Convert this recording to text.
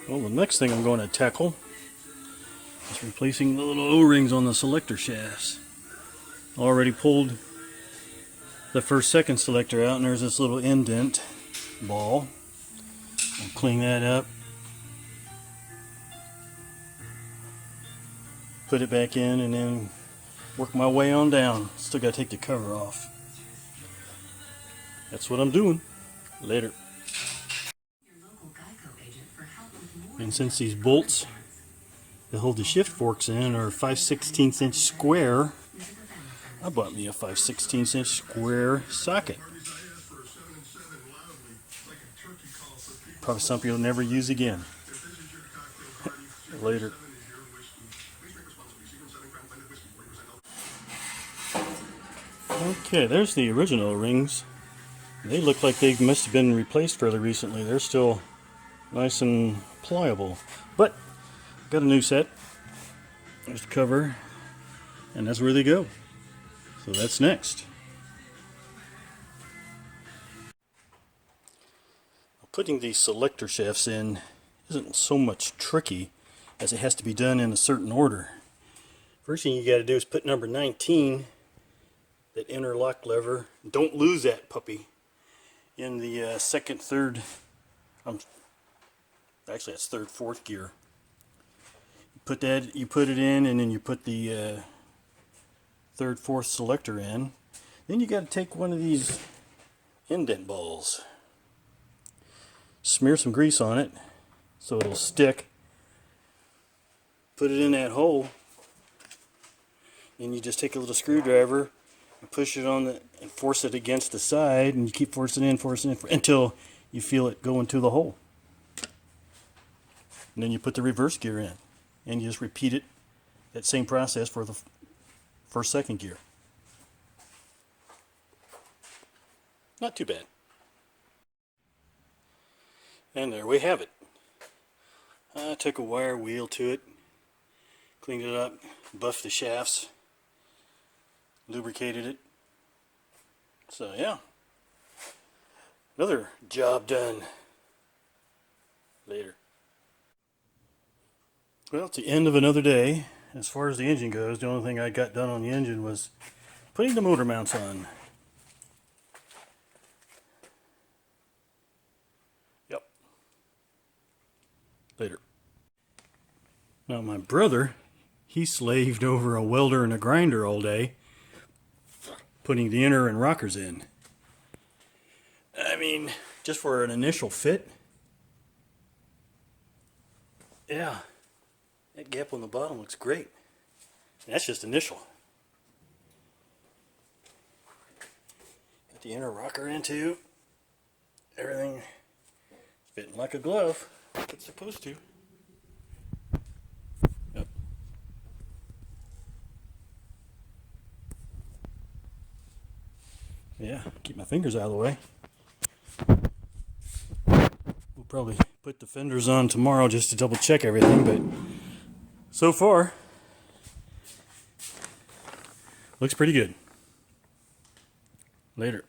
Well, the next thing I'm going to tackle is replacing the little O-rings on the selector shafts. Already pulled the second selector out, and there's this little indent ball. I'll clean that up, put it back in, and then work my way on down. Still got to take the cover off. That's what I'm doing. Later. And since these bolts that hold the shift forks in are 5/16 inch square, I bought me a 5/16 inch square socket. Probably something you'll never use again. Later. Okay, there's the original rings. They look like they must have been replaced fairly recently. They're still nice and pliable. But got a new set. There's the cover, and that's where they go. So that's next. Putting these selector shafts in isn't so much tricky as it has to be done in a certain order. First thing you got to do is put number 19, that interlock lever. Don't lose that puppy, in the second, third, actually that's third, fourth gear. You put it in, and then you put the third, fourth selector in. Then you got to take one of these indent balls, smear some grease on it so it'll stick, put it in that hole, and you just take a little screwdriver and push it on and force it against the side, and you keep forcing in until you feel it go into the hole. And then you put the reverse gear in, and you just repeat it, that same process for the first, second gear. Not too bad. And there we have it. I took a wire wheel to it, cleaned it up, buffed the shafts, lubricated it. So yeah, another job done. Later. Well, it's the end of another day. As far as the engine goes, the only thing I got done on the engine was putting the motor mounts on. Yep. Later. Now my brother, he slaved over a welder and a grinder all day, putting the inner and rockers in. I mean, just for an initial fit, yeah, that gap on the bottom looks great. And that's just initial. Got the inner rocker in too. Everything fitting like a glove, like it's supposed to. Yep. Yeah, keep my fingers out of the way. We'll probably put the fenders on tomorrow just to double check everything, but so far looks pretty good. Later.